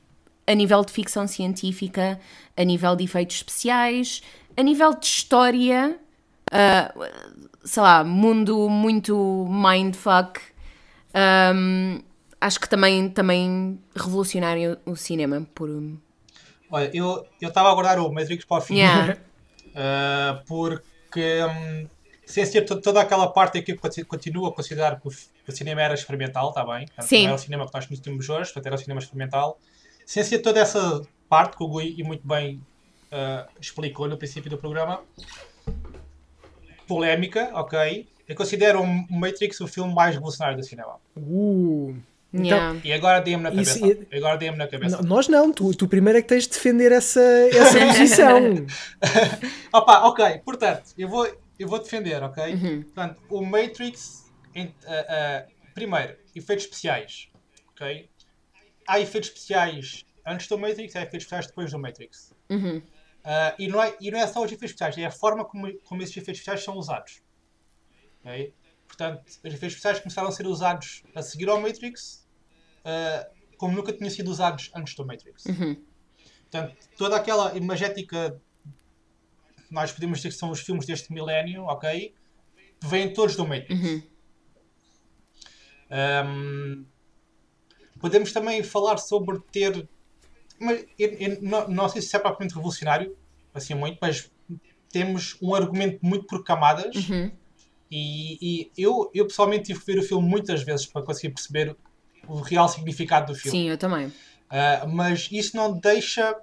a nível de ficção científica, a nível de efeitos especiais, a nível de história, sei lá, mundo muito mindfuck, acho que também revolucionaram o cinema. Olha, eu estava a aguardar o Matrix para o fim, Yeah. porque sem ser toda aquela parte que eu continuo a considerar que o cinema era experimental, está bem? Portanto, Sim. não era o cinema que nós conhecemos hoje, portanto era o cinema experimental. Sem ser toda essa parte que o Gui e muito bem explicou no princípio do programa, polémica, ok? Eu considero o Matrix o filme mais revolucionário do cinema. Yeah. E agora dê-me na cabeça. Nós não, tu primeiro é que tens de defender essa posição. Opa, ok, portanto, eu vou defender, ok? Portanto, o Matrix, primeiro, efeitos especiais, ok? Há efeitos especiais antes do Matrix, há efeitos especiais depois do Matrix. E não é só os efeitos especiais, é a forma como esses efeitos especiais são usados. Okay? Portanto, os efeitos especiais começaram a ser usados a seguir ao Matrix, como nunca tinham sido usados antes do Matrix. Portanto, toda aquela imagética, nós podemos dizer que são os filmes deste milénio, ok? Vêm todos do Matrix. Podemos também falar sobre ter... Mas, não sei se é propriamente revolucionário, assim muito, mas temos um argumento muito por camadas. E eu pessoalmente tive que ver o filme muitas vezes para conseguir perceber o real significado do filme. Sim, eu também. Mas isso não deixa...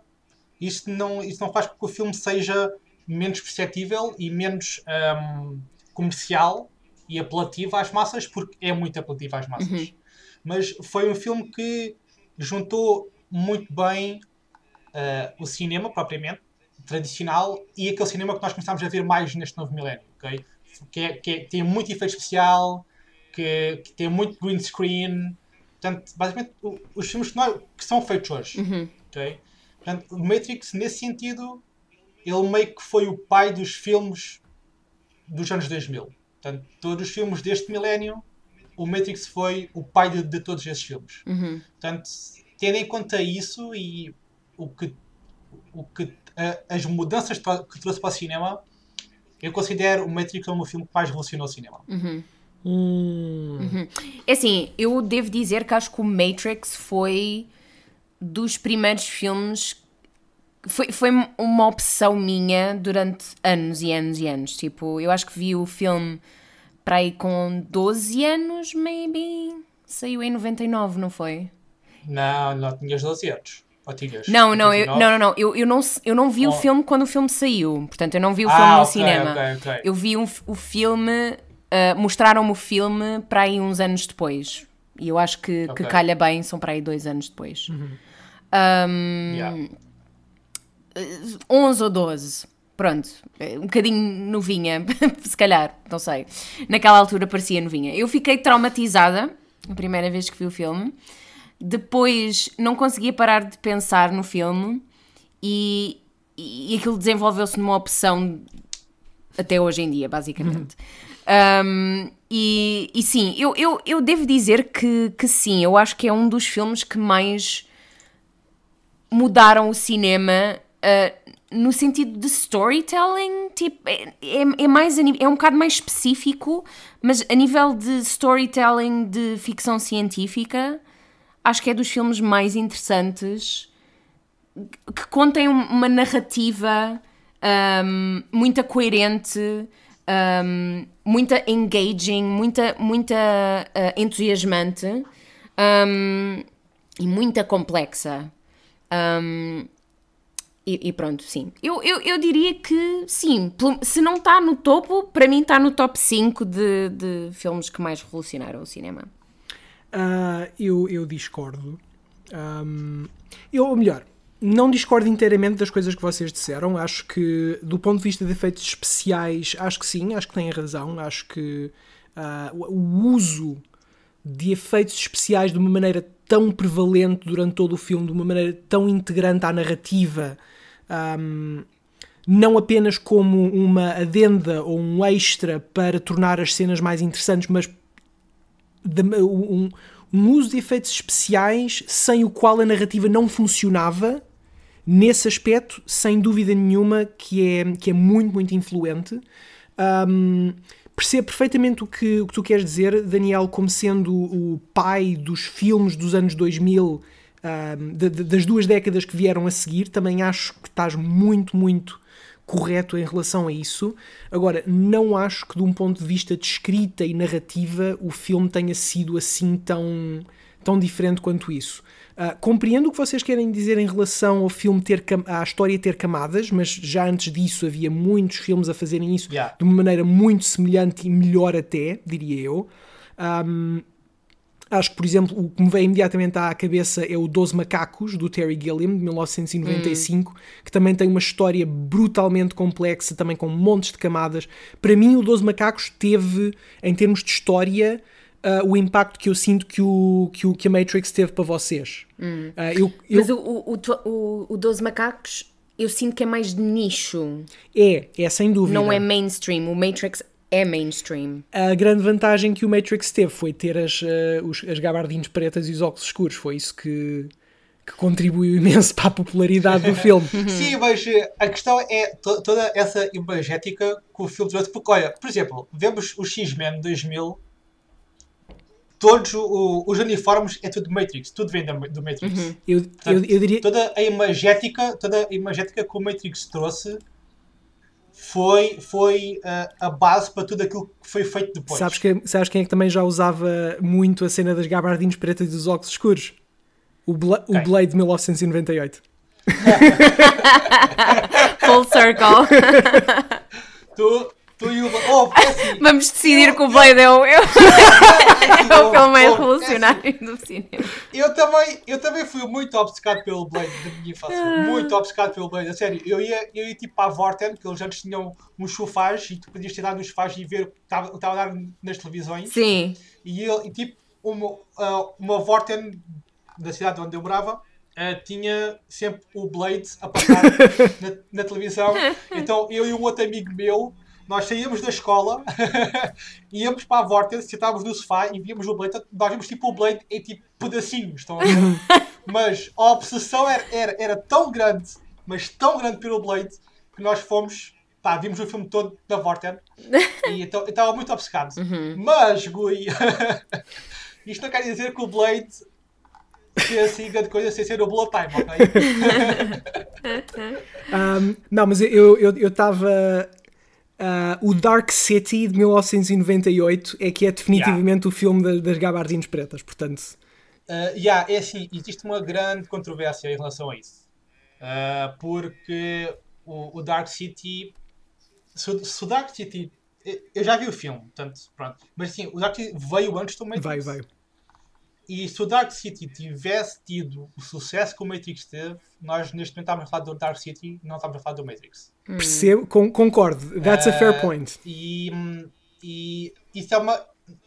Isso não faz com que o filme seja menos perceptível e menos comercial e apelativo às massas, porque é muito apelativo às massas. Mas foi um filme que juntou muito bem o cinema, propriamente, tradicional, e aquele cinema que nós começámos a ver mais neste novo milénio, ok? Que tem muito efeito especial, que tem muito green screen. Portanto, basicamente, os filmes que são feitos hoje. Okay? Portanto, o Matrix, nesse sentido, ele meio que foi o pai dos filmes dos anos 2000. Portanto, todos os filmes deste milénio, o Matrix foi o pai de todos esses filmes. Portanto, tendo em conta isso e as mudanças que trouxe para o cinema, eu considero o Matrix como o filme que mais revolucionou o cinema. É assim, eu devo dizer que acho que o Matrix foi dos primeiros filmes... Foi uma obsessão minha durante anos e anos e anos. Tipo, eu acho que vi o filme para aí com 12 anos, maybe. Saiu em 99, não foi? Não tinhas 12 anos. Ou tinhas? Não. Eu não vi o filme quando o filme saiu. Portanto, eu não vi o filme no cinema. Okay. Eu vi o filme... mostraram-me o filme para aí uns anos depois. E eu acho que calha bem, são para aí 2 anos depois. 11 ou 12. Pronto. Um bocadinho novinha, se calhar, não sei. Naquela altura parecia novinha. Eu fiquei traumatizada a primeira vez que vi o filme. Depois não conseguia parar de pensar no filme e aquilo desenvolveu-se numa opção até hoje em dia, basicamente. E sim, eu devo dizer que sim, eu acho que é um dos filmes que mais mudaram o cinema no sentido de storytelling. Tipo, é um bocado mais específico, mas a nível de storytelling de ficção científica, acho que é dos filmes mais interessantes, que contém uma narrativa muito coerente, muita engaging, muita entusiasmante. e muito complexa. E pronto, sim. Eu diria que sim, se não está no topo, para mim está no top 5 de filmes que mais revolucionaram o cinema. Eu discordo. Ou melhor, não discordo inteiramente das coisas que vocês disseram. Acho que, do ponto de vista de efeitos especiais, acho que sim, acho que têm razão. Acho que o uso de efeitos especiais de uma maneira tão prevalente durante todo o filme, de uma maneira tão integrante à narrativa, não apenas como uma adenda ou um extra para tornar as cenas mais interessantes, mas um uso de efeitos especiais sem o qual a narrativa não funcionava. Nesse aspecto, sem dúvida nenhuma, que é muito, muito influente. Percebo perfeitamente o que tu queres dizer, Daniel, como sendo o pai dos filmes dos anos 2000, das 2 décadas que vieram a seguir. Também acho que estás muito, muito correto em relação a isso. Agora, não acho que de um ponto de vista de escrita e narrativa o filme tenha sido assim tão diferente quanto isso. Compreendo o que vocês querem dizer em relação ao filme à história ter camadas, mas já antes disso havia muitos filmes a fazerem isso de uma maneira muito semelhante e melhor até, diria eu. Acho que, por exemplo, o que me veio imediatamente à cabeça é o 12 Macacos, do Terry Gilliam, de 1995, que também tem uma história brutalmente complexa, também com montes de camadas. Para mim, o 12 Macacos teve, em termos de história, o impacto que eu sinto que a Matrix teve para vocês. Mas o 12 Macacos, eu sinto que é mais de nicho. É sem dúvida. Não é mainstream. O Matrix é mainstream. A grande vantagem que o Matrix teve foi ter as gabardines pretas e os óculos escuros. Foi isso que contribuiu imenso para a popularidade do filme. Sim, mas a questão é toda essa imagética que o filme trouxe. Porque, olha, por exemplo, vemos o X-Men 2000, todos os uniformes é tudo Matrix, tudo vem do Matrix. Eu diria... Toda a imagética que o Matrix trouxe foi a base para tudo aquilo que foi feito depois. Sabes quem é que também já usava muito a cena das gabardines pretas e dos óculos escuros? O Blade de 1998. Full circle. Tu e o... assim, vamos decidir que o Blade é o filme mais revolucionário do cinema. Eu também fui muito obcecado pelo Blade da minha infância. Muito obcecado pelo Blade. A sério, eu ia tipo para a Vorten, que eles antes tinham uns sofás e tu podias ter dado nos sofás e ver o que estava a dar nas televisões. Sim. E tipo, uma Vorten da cidade onde eu morava tinha sempre o Blade a passar na televisão. Então eu e um outro amigo meu, nós saíamos da escola, íamos para a Vorten, sentávamos no sofá e víamos o Blade. Nós víamos tipo o Blade em tipo pedacinhos, estão a ver? Mas a obsessão era tão grande, mas tão grande pelo Blade, que nós vimos o filme todo da Vorten e então eu estava muito obcecado. Mas, Gui, isto não quer dizer que o Blade seja assim grande coisa sem ser o Blood Time, ok? Não, mas eu estava... o Dark City de 1998 é que é definitivamente o filme das gabardines pretas, portanto... é assim, existe uma grande controvérsia em relação a isso. Porque o Dark City... Se o Dark City... Eu já vi o filme, portanto, pronto. Mas assim, o Dark City veio antes do Matrix. Veio. E se o Dark City tivesse tido o sucesso que o Matrix teve, nós neste momento estávamos a falar do Dark City e não estávamos a falar do Matrix. Percebo, concordo. That's a fair point. E isso é uma...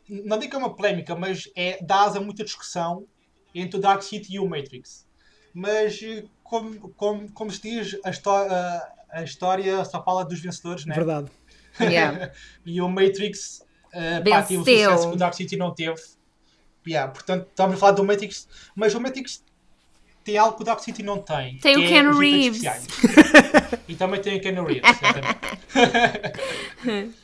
Não digo que é uma polémica, mas dá asa a muita discussão entre o Dark City e o Matrix. Mas, como se diz, a história só fala dos vencedores, né? Verdade. Yeah. E o Matrix teve o sucesso que o Dark City não teve. Portanto, estamos a falar do Matrix, mas o Matrix tem algo que o Dark City não tem. Tem o Keanu Reeves. E também tem o Keanu Reeves.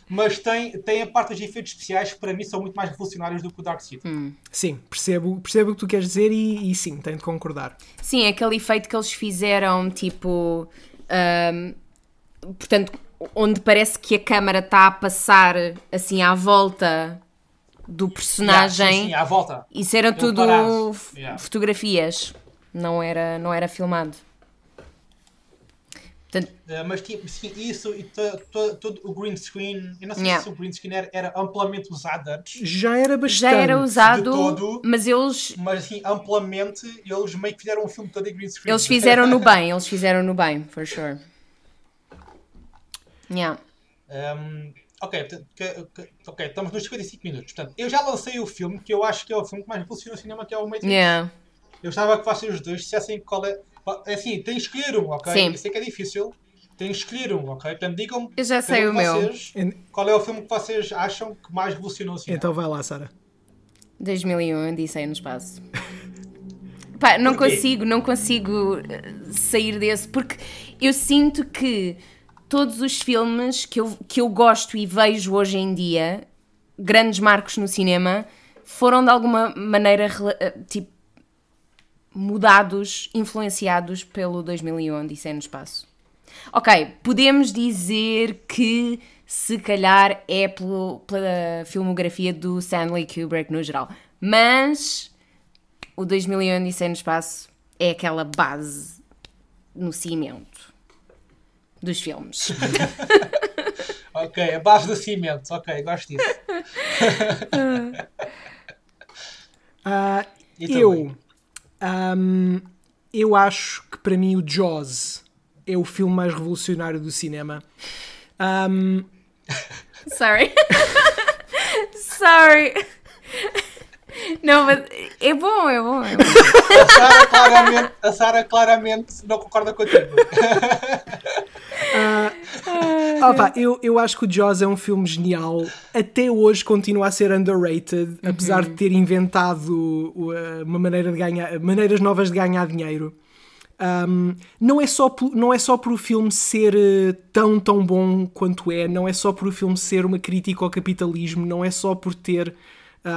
Mas tem a parte dos efeitos especiais que para mim são muito mais revolucionários do que o Dark City. Sim, percebo o que tu queres dizer e sim, tenho de concordar. Sim, aquele efeito que eles fizeram, tipo... portanto, onde parece que a câmara está a passar assim à volta... do personagem. Sim, à volta. Isso era tudo fotografias. Não era filmado. Portanto, mas tipo, sim, isso e todo o green screen, eu não sei se o green screen era amplamente usado antes. Já era bastante. Já era usado, todo, mas eles... Mas assim, amplamente, eles meio que fizeram um filme todo em green screen. Eles fizeram no bem, for sure. Yeah. Ok, estamos nos 55 minutos. Portanto, eu já lancei o filme, que eu acho que é o filme que mais revoluciona o cinema, que é o Matrix. Yeah. Eu gostava que vocês os dois dissessem qual é... Assim, tem que escolher um, ok? Sim. Eu sei que é difícil. Tem que escolher um, ok? Portanto, digam-me... Eu já sei o meu. Qual é o filme que vocês acham que mais revolucionou o cinema? Então vai lá, Sara. 2001, Odisseia no Espaço. Pá, não consigo sair desse, porque eu sinto que todos os filmes que eu gosto e vejo hoje em dia, grandes marcos no cinema, foram de alguma maneira tipo mudados, influenciados pelo 2001, Odisseia no Espaço. Ok, podemos dizer que se calhar é pela filmografia do Stanley Kubrick no geral, mas o 2001, Odisseia no Espaço é aquela base no cimento dos filmes. Ok, a base do cimento. Ok, gosto disso. Eu acho que para mim o Jaws é o filme mais revolucionário do cinema. Sorry. Não, mas é bom. A Sara claramente não concorda contigo. Eu acho que o Jaws é um filme genial. Até hoje continua a ser underrated, apesar de ter inventado maneiras novas de ganhar dinheiro. Não é só por o filme ser tão bom quanto é, não é só por o filme ser uma crítica ao capitalismo, não é só por ter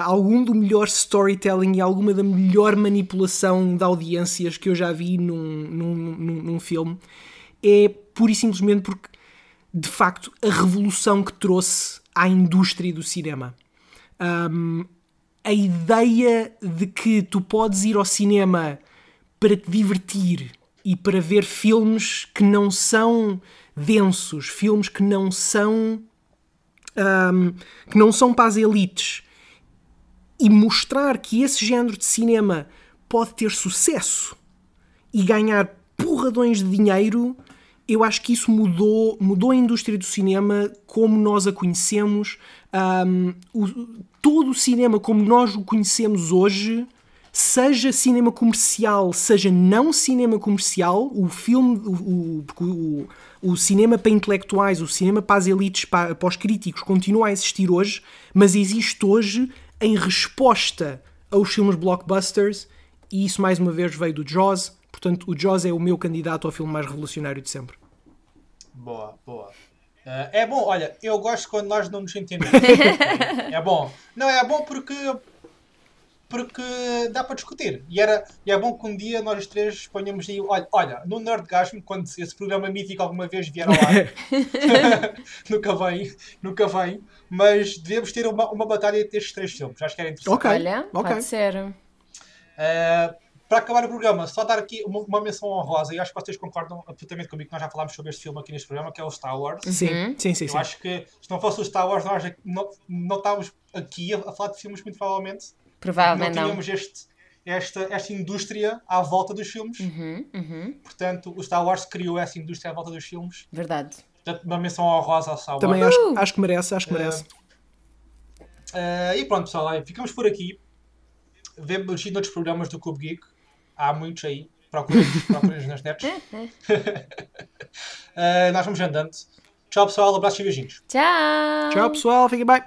algum do melhor storytelling e alguma da melhor manipulação de audiências que eu já vi num filme. É pura e simplesmente porque, de facto, a revolução que trouxe à indústria do cinema. A ideia de que tu podes ir ao cinema para te divertir e para ver filmes que não são densos, filmes que não são para as elites, e mostrar que esse género de cinema pode ter sucesso e ganhar porradões de dinheiro, eu acho que isso mudou a indústria do cinema como nós a conhecemos. Todo o cinema como nós o conhecemos hoje, seja cinema comercial, seja não cinema comercial, o cinema para intelectuais, o cinema para as elites, para os críticos, continua a existir hoje, mas existe hoje em resposta aos filmes blockbusters, e isso mais uma vez veio do Jaws. Portanto, o Jaws é o meu candidato ao filme mais revolucionário de sempre. Boa. É bom, olha, eu gosto quando nós não nos entendemos. É bom. Não, é bom porque dá para discutir. E é bom que um dia nós os três ponhamos aí, olha, no Nerdgasm, quando esse programa mítico alguma vez vier ao ar, nunca vem, mas devemos ter uma batalha entre estes três filmes. Acho que era interessante. Olha, pode ser. Para acabar o programa, só dar aqui uma menção honrosa, e acho que vocês concordam absolutamente comigo, que nós já falámos sobre este filme aqui neste programa, que é o Star Wars. Sim. Eu acho que se não fosse o Star Wars, nós não estávamos aqui a falar de filmes, muito provavelmente. Provavelmente não. Tínhamos esta indústria à volta dos filmes. Portanto, o Star Wars criou essa indústria à volta dos filmes. Verdade. Portanto, uma menção honrosa ao Star Wars. Também acho que merece, E pronto, pessoal, ficamos por aqui. Vemos noutros programas do Cube Geek. Há muitos aí. Procurem-nos nas nets. Nós vamos andando. Tchau, pessoal. Abraços e beijinhos. Tchau. Tchau, pessoal. Fiquem bem.